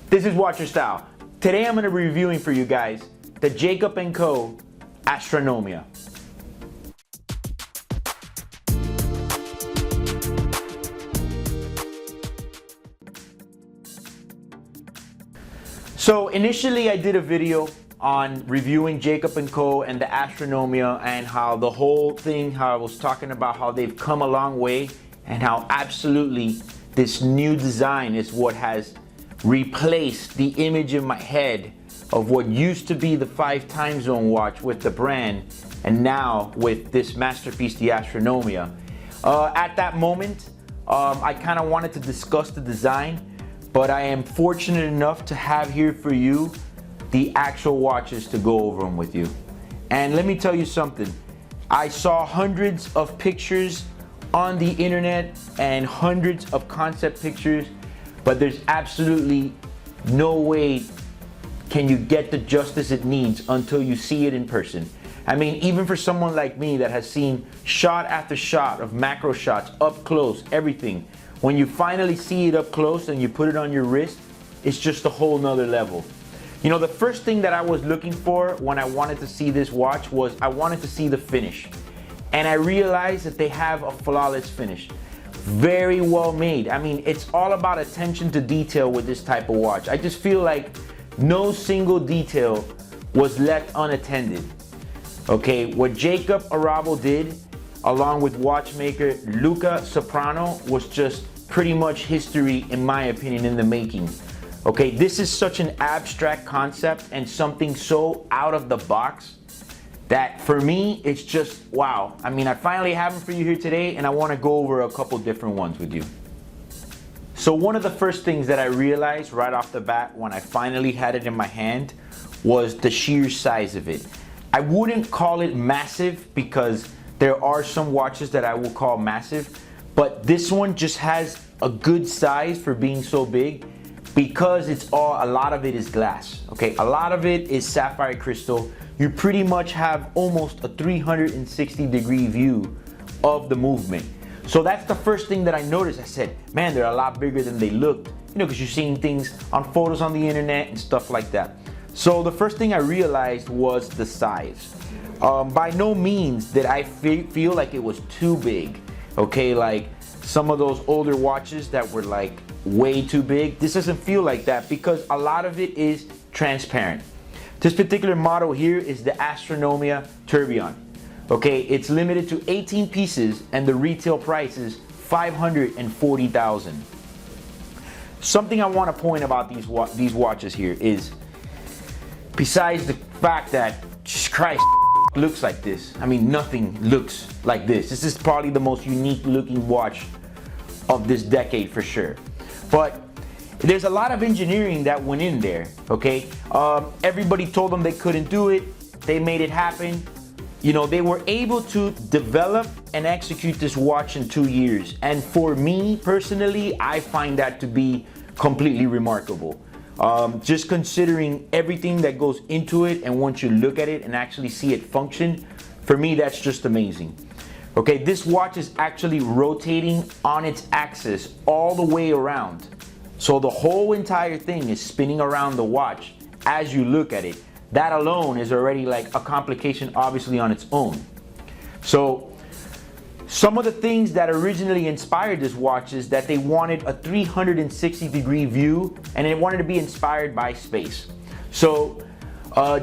This is Watcher Style. Today I'm going to be reviewing for you guys the Jacob & Co. Astronomia. So initially I did a video on reviewing Jacob & Co. and the Astronomia and how the whole thing, how I was talking about how they've come a long way and how absolutely this new design is what has replaced the image in my head of what used to be the 5 time zone watch with the brand, and now with this masterpiece, the Astronomia. At that moment, I kind of wanted to discuss the design, but I am fortunate enough to have here for you the actual watches to go over them with you. And let me tell you something, I saw hundreds of pictures on the internet and hundreds of concept pictures, but there's absolutely no way can you get the justice it needs until you see it in person. I mean, even for someone like me that has seen shot after shot of macro shots, up close, everything, when you finally see it up close and you put it on your wrist, it's just a whole nother level. You know, the first thing that I was looking for when I wanted to see this watch was I wanted to see the finish. And I realized that they have a flawless finish. Very well made. I mean, it's all about attention to detail with this type of watch. I just feel like no single detail was left unattended. Okay, what Jacob Arabo did, along with watchmaker Luca Soprana, was just pretty much history, in my opinion, in the making. Okay, this is such an abstract concept and something so out of the box that for me, it's just wow. I mean, I finally have them for you here today, and I want to go over a couple different ones with you. So one of the first things that I realized right off the bat when I finally had it in my hand was the sheer size of it. I wouldn't call it massive because there are some watches that I will call massive, but this one just has a good size for being so big because a lot of it is glass. Okay, a lot of it is sapphire crystal. You pretty much have almost a 360-degree view of the movement. So that's the first thing that I noticed. I said, man, they're a lot bigger than they looked. You know, because you're seeing things on photos on the internet and stuff like that. So the first thing I realized was the size. By no means did I feel like it was too big. Okay, like some of those older watches that were like way too big. This doesn't feel like that because a lot of it is transparent. This particular model here is the Astronomia Tourbillon. Okay, it's limited to 18 pieces and the retail price is $540,000. Something I want to point about these watches here is, besides the fact that, Jesus Christ, looks like this. I mean, nothing looks like this. This is probably the most unique looking watch of this decade for sure. But there's a lot of engineering that went in there, okay? Everybody told them they couldn't do it. They made it happen. You know, they were able to develop and execute this watch in 2 years. And for me personally, I find that to be completely remarkable. Just considering everything that goes into it, and once you look at it and actually see it function, for me, that's just amazing. Okay, this watch is actually rotating on its axis all the way around. So the whole entire thing is spinning around the watch as you look at it. That alone is already like a complication obviously on its own. So some of the things that originally inspired this watch is that they wanted a 360-degree view and they wanted to be inspired by space. So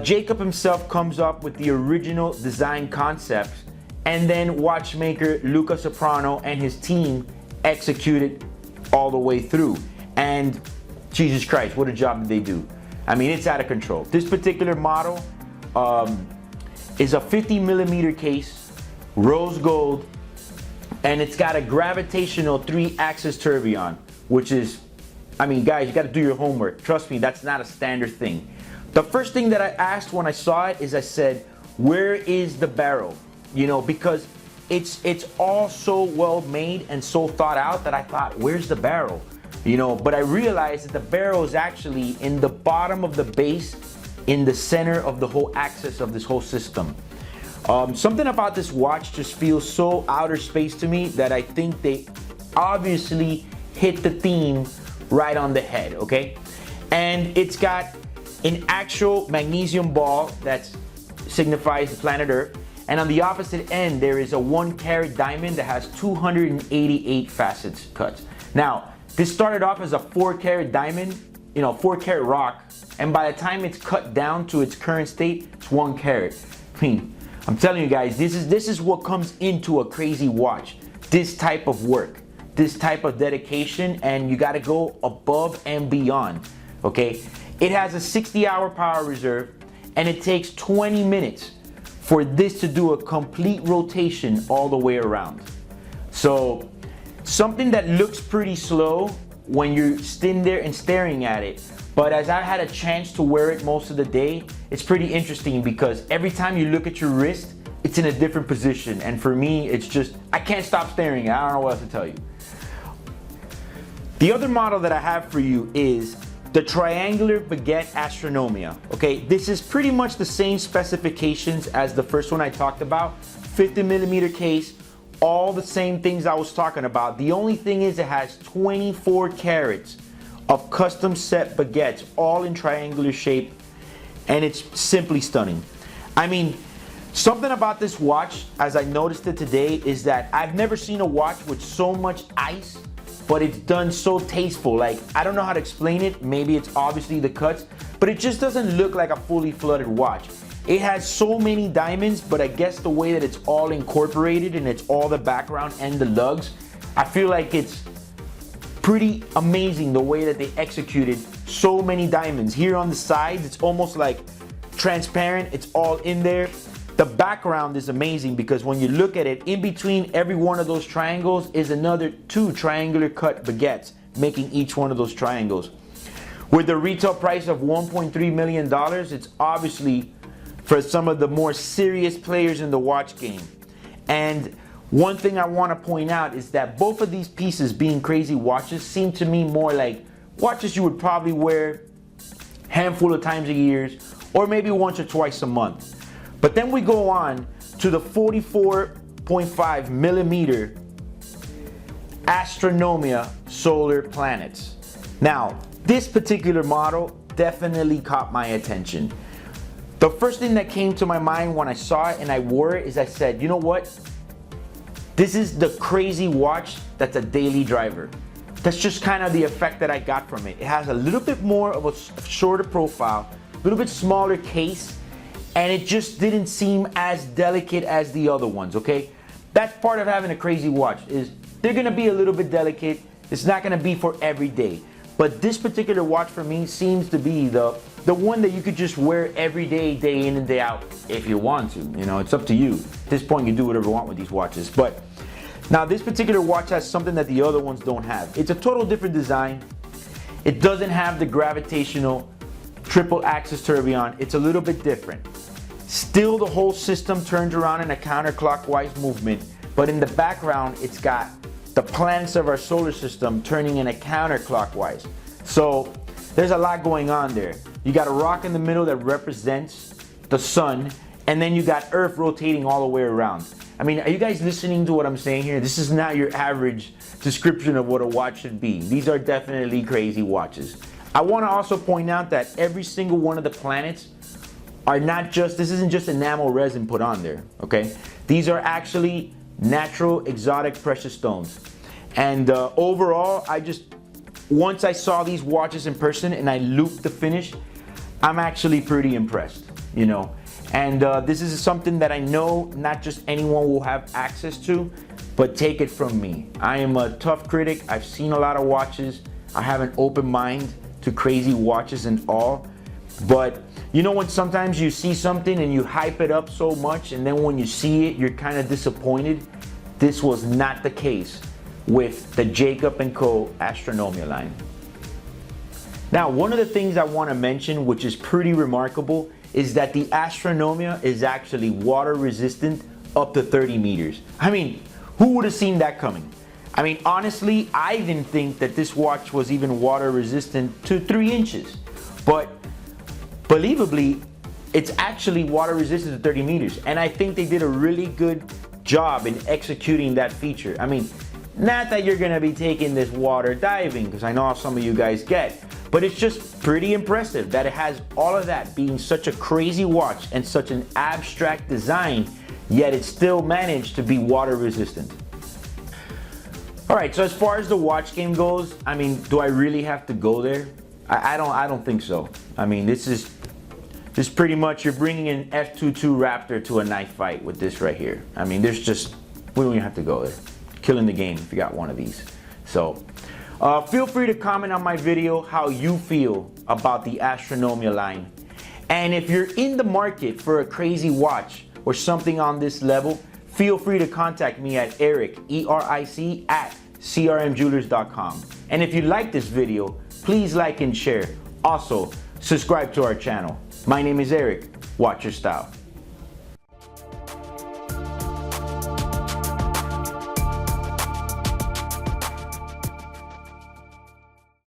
Jacob himself comes up with the original design concept, and then watchmaker Luca Soprana and his team executed all the way through. And Jesus Christ, what a job did they do. I mean, it's out of control. This particular model is a 50mm case, rose gold, and it's got a gravitational 3-axis tourbillon, which is, I mean, guys, you got to do your homework. Trust me, that's not a standard thing. The first thing that I asked when I saw it is I said, where is the barrel? You know, because it's all so well made and so thought out that I thought, where's the barrel? You know, but I realized that the barrel is actually in the bottom of the base, in the center of the whole axis of this whole system. Something about this watch just feels so outer space to me that I think they obviously hit the theme right on the head, okay? And it's got an actual magnesium ball that signifies the planet Earth. And on the opposite end, there is a 1 carat diamond that has 288 facets cut. Now, this started off as a 4 carat diamond, 4 carat rock. And by the time it's cut down to its current state, it's 1 carat. I mean, I'm telling you guys, this is what comes into a crazy watch. This type of work, this type of dedication, and you gotta go above and beyond, okay? It has a 60-hour power reserve, and it takes 20 minutes for this to do a complete rotation all the way around. So something that looks pretty slow when you're sitting there and staring at it, but as I had a chance to wear it most of the day, it's pretty interesting because every time you look at your wrist, it's in a different position. And for me, it's just, I can't stop staring. I don't know what else to tell you. The other model that I have for you is the Triangular Baguette Astronomia. Okay, this is pretty much the same specifications as the first one I talked about. 50mm case, all the same things I was talking about. The only thing is it has 24 carats of custom set baguettes, all in triangular shape, and it's simply stunning. I mean, something about this watch, as I noticed it today, is that I've never seen a watch with so much ice, but it's done so tasteful. Like, I don't know how to explain it. Maybe it's obviously the cuts, but it just doesn't look like a fully flooded watch. It has so many diamonds, but I guess the way that it's all incorporated and it's all the background and the lugs, I feel like it's pretty amazing the way that they executed so many diamonds. Here on the sides, it's almost like transparent. It's all in there. The background is amazing because when you look at it, in between every one of those triangles is another 2 triangular cut baguettes, making each one of those triangles. With the retail price of $1.3 million, it's obviously for some of the more serious players in the watch game. And one thing I want to point out is that both of these pieces, being crazy watches, seem to me more like watches you would probably wear a handful of times a year or maybe once or twice a month. But then we go on to the 44.5mm Astronomia Solar Planets. Now, this particular model definitely caught my attention. The first thing that came to my mind when I saw it and I wore it is I said, you know what? This is the crazy watch that's a daily driver. That's just kind of the effect that I got from it. It has a little bit more of a shorter profile, a little bit smaller case, and it just didn't seem as delicate as the other ones, okay? That's part of having a crazy watch, is they're gonna be a little bit delicate. It's not gonna be for every day. But this particular watch for me seems to be the one that you could just wear every day, day in and day out, if you want to. You know, it's up to you. At this point, you do whatever you want with these watches. But now this particular watch has something that the other ones don't have. It's a total different design. It doesn't have the gravitational triple axis tourbillon. It's a little bit different. Still, the whole system turns around in a counterclockwise movement, but in the background, it's got the planets of our solar system turning in a counterclockwise. So there's a lot going on there. You got a rock in the middle that represents the sun, and then you got Earth rotating all the way around. I mean, are you guys listening to what I'm saying here? This is not your average description of what a watch should be. These are definitely crazy watches. I want to also point out that every single one of the planets are not just, this isn't just enamel resin put on there, okay? These are actually natural, exotic, precious stones. And overall, once I saw these watches in person and I looped the finish, I'm actually pretty impressed, you know? And this is something that I know not just anyone will have access to, but take it from me. I am a tough critic. I've seen a lot of watches. I have an open mind to crazy watches and all. But you know when sometimes you see something and you hype it up so much, and then when you see it, you're kind of disappointed? This was not the case with the Jacob & Co. Astronomia line. Now, one of the things I want to mention, which is pretty remarkable, is that the Astronomia is actually water resistant up to 30 meters. I mean, who would have seen that coming? I mean, honestly, I didn't think that this watch was even water resistant to 3 inches. But believably, it's actually water resistant to 30 meters. And I think they did a really good job in executing that feature. I mean, not that you're gonna be taking this water diving, because I know some of you guys get, But it's just pretty impressive that it has all of that, being such a crazy watch and such an abstract design, yet it still managed to be water resistant. All right, so as far as the watch game goes, I mean, do I really have to go there? I don't think so. I mean, this is pretty much, you're bringing an F-22 Raptor to a knife fight with this right here. I mean, we don't even have to go there. Killing the game if you got one of these. So feel free to comment on my video how you feel about the Astronomia line. And if you're in the market for a crazy watch or something on this level, feel free to contact me at Eric, E-R-I-C, at crmjewelers.com. And if you like this video, please like and share. Also, subscribe to our channel. My name is Eric. Watch your style.